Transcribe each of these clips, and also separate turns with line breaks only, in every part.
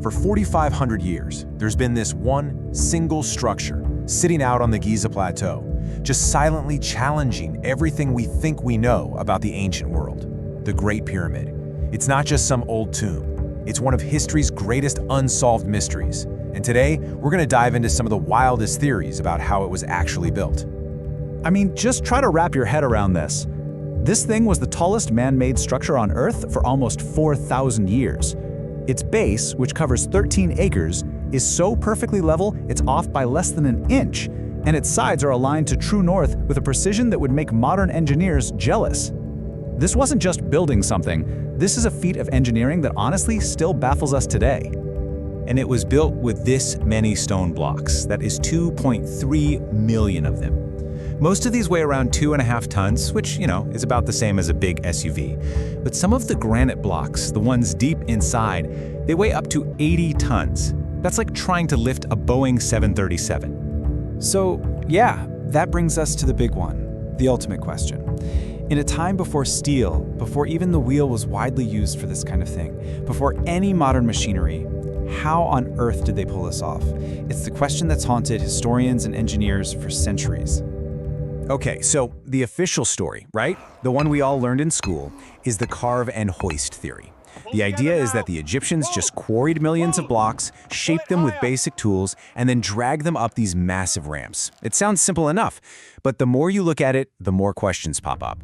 For 4,500 years, there's been this one single structure sitting out on the Giza Plateau, just silently challenging everything we think we know about the ancient world, the Great Pyramid. It's not just some old tomb. It's one of history's greatest unsolved mysteries. And today, we're going to dive into some of the wildest theories about how it was actually built.
I mean, just try to wrap your head around this. This thing was the tallest man-made structure on Earth for almost 4,000 years. Its base, which covers 13 acres, is so perfectly level it's off by less than an inch, and its sides are aligned to true north with a precision that would make modern engineers jealous. This wasn't just building something, this is a feat of engineering that honestly still baffles us today.
And it was built with this many stone blocks, that is 2.3 million of them. Most of these weigh around 2.5 tons, which, is about the same as a big SUV. But some of the granite blocks, the ones deep inside, they weigh up to 80 tons. That's like trying to lift a Boeing 737.
So, yeah, that brings us to the big one, the ultimate question. In a time before steel, before even the wheel was widely used for this kind of thing, before any modern machinery, how on earth did they pull this off? It's the question that's haunted historians and engineers for centuries.
Okay, so the official story, right? The one we all learned in school, is the carve and hoist theory. The idea is that the Egyptians just quarried millions of blocks, shaped them with basic tools, and then dragged them up these massive ramps. It sounds simple enough, but the more you look at it, the more questions pop up.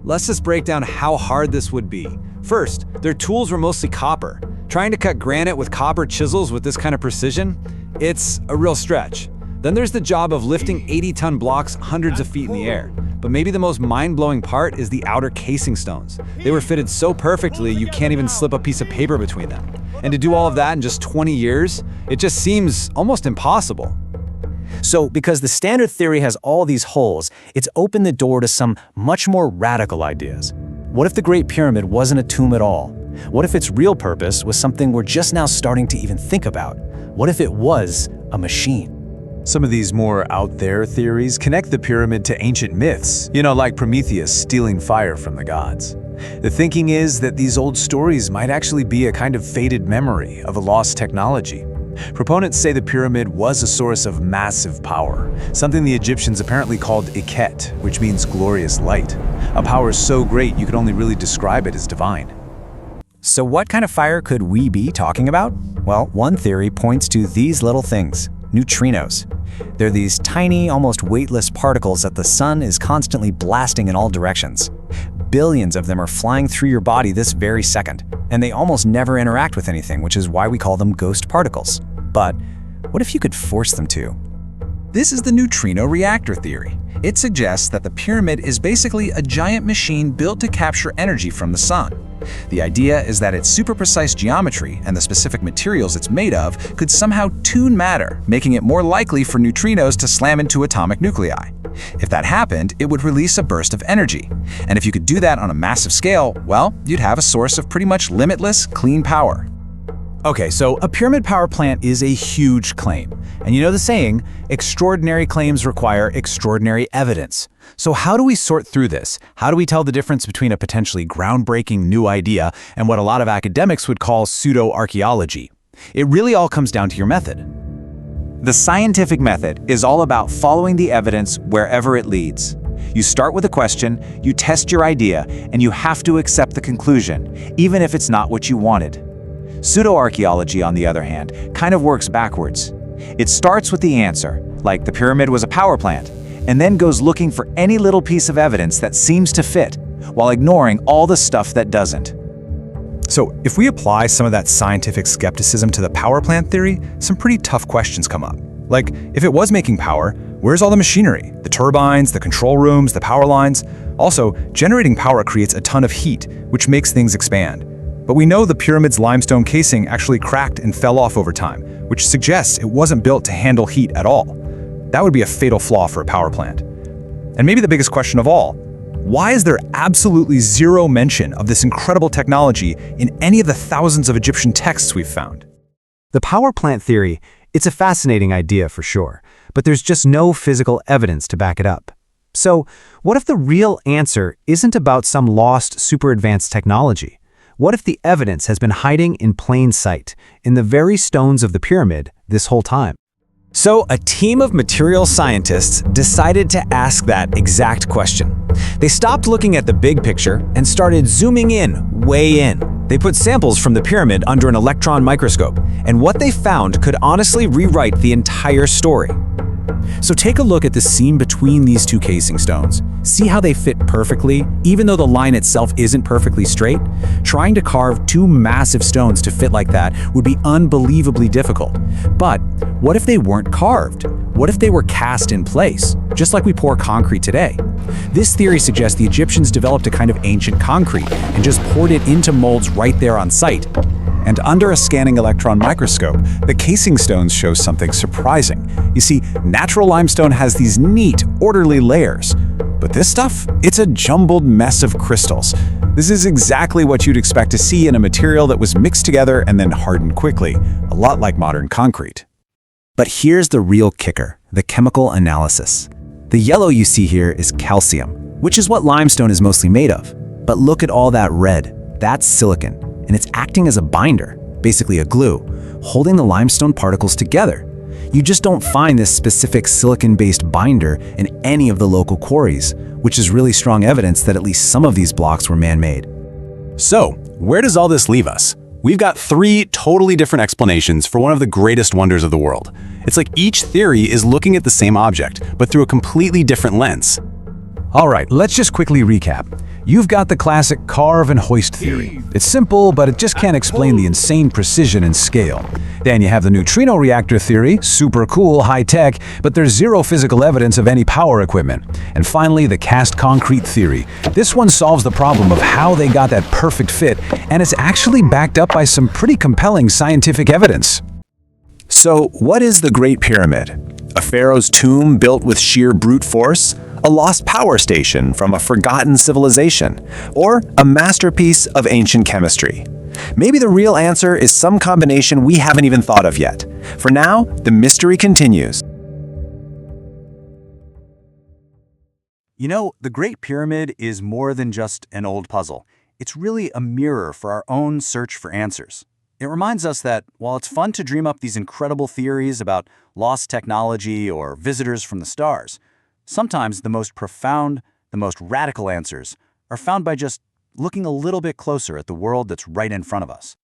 Let's just break down how hard this would be. First, their tools were mostly copper. Trying to cut granite with copper chisels with this kind of precision, it's a real stretch. Then there's the job of lifting 80-ton blocks hundreds of feet in the air. But maybe the most mind-blowing part is the outer casing stones. They were fitted so perfectly you can't even slip a piece of paper between them. And to do all of that in just 20 years, it just seems almost impossible.
So, because the standard theory has all these holes, it's opened the door to some much more radical ideas. What if the Great Pyramid wasn't a tomb at all? What if its real purpose was something we're just now starting to even think about? What if it was a machine?
Some of these more out-there theories connect the pyramid to ancient myths, like Prometheus stealing fire from the gods. The thinking is that these old stories might actually be a kind of faded memory of a lost technology. Proponents say the pyramid was a source of massive power, something the Egyptians apparently called iket, which means glorious light. A power so great you could only really describe it as divine.
So what kind of fire could we be talking about? Well, one theory points to these little things. Neutrinos. They're these tiny, almost weightless particles that the sun is constantly blasting in all directions. Billions of them are flying through your body this very second, and they almost never interact with anything, which is why we call them ghost particles. But what if you could force them to?
This is the neutrino reactor theory. It suggests that the pyramid is basically a giant machine built to capture energy from the sun. The idea is that its super precise geometry and the specific materials it's made of could somehow tune matter, making it more likely for neutrinos to slam into atomic nuclei. If that happened, it would release a burst of energy. And if you could do that on a massive scale, well, you'd have a source of pretty much limitless, clean power.
Okay, so a pyramid power plant is a huge claim. And you know the saying, extraordinary claims require extraordinary evidence. So how do we sort through this? How do we tell the difference between a potentially groundbreaking new idea and what a lot of academics would call pseudoarchaeology? It really all comes down to your method.
The scientific method is all about following the evidence wherever it leads. You start with a question, you test your idea, and you have to accept the conclusion, even if it's not what you wanted. Pseudoarchaeology, on the other hand, kind of works backwards. It starts with the answer, like the pyramid was a power plant, and then goes looking for any little piece of evidence that seems to fit, while ignoring all the stuff that doesn't.
So if we apply some of that scientific skepticism to the power plant theory, some pretty tough questions come up. Like, if it was making power, where's all the machinery? The turbines, the control rooms, the power lines? Also, generating power creates a ton of heat, which makes things expand. But we know the pyramid's limestone casing actually cracked and fell off over time, which suggests it wasn't built to handle heat at all. That would be a fatal flaw for a power plant. And maybe the biggest question of all, why is there absolutely zero mention of this incredible technology in any of the thousands of Egyptian texts we've found?
The power plant theory, it's a fascinating idea for sure, but there's just no physical evidence to back it up. So, what if the real answer isn't about some lost, super advanced technology? What if the evidence has been hiding in plain sight, in the very stones of the pyramid, this whole time?
So, a team of material scientists decided to ask that exact question. They stopped looking at the big picture and started zooming in, way in. They put samples from the pyramid under an electron microscope, and what they found could honestly rewrite the entire story. So take a look at the seam between these two casing stones. See how they fit perfectly, even though the line itself isn't perfectly straight? Trying to carve two massive stones to fit like that would be unbelievably difficult. But what if they weren't carved? What if they were cast in place, just like we pour concrete today? This theory suggests the Egyptians developed a kind of ancient concrete and just poured it into molds right there on site.
And under a scanning electron microscope, the casing stones show something surprising. You see, natural limestone has these neat, orderly layers. But this stuff? It's a jumbled mess of crystals. This is exactly what you'd expect to see in a material that was mixed together and then hardened quickly, a lot like modern concrete.
But here's the real kicker, the chemical analysis. The yellow you see here is calcium, which is what limestone is mostly made of. But look at all that red. That's silicon, and it's acting as a binder, basically a glue, holding the limestone particles together. You just don't find this specific silicon-based binder in any of the local quarries, which is really strong evidence that at least some of these blocks were man-made.
So, where does all this leave us? We've got three totally different explanations for one of the greatest wonders of the world. It's like each theory is looking at the same object, but through a completely different lens.
All right, let's just quickly recap. You've got the classic carve and hoist theory. It's simple, but it just can't explain the insane precision and scale. Then you have the neutrino reactor theory, super cool, high-tech, but there's zero physical evidence of any power equipment. And finally, the cast concrete theory. This one solves the problem of how they got that perfect fit, and it's actually backed up by some pretty compelling scientific evidence.
So, what is the Great Pyramid? A pharaoh's tomb built with sheer brute force? A lost power station from a forgotten civilization? Or a masterpiece of ancient chemistry? Maybe the real answer is some combination we haven't even thought of yet. For now, the mystery continues.
You know, the Great Pyramid is more than just an old puzzle. It's really a mirror for our own search for answers. It reminds us that while it's fun to dream up these incredible theories about lost technology or visitors from the stars, sometimes the most profound, the most radical answers are found by just looking a little bit closer at the world that's right in front of us.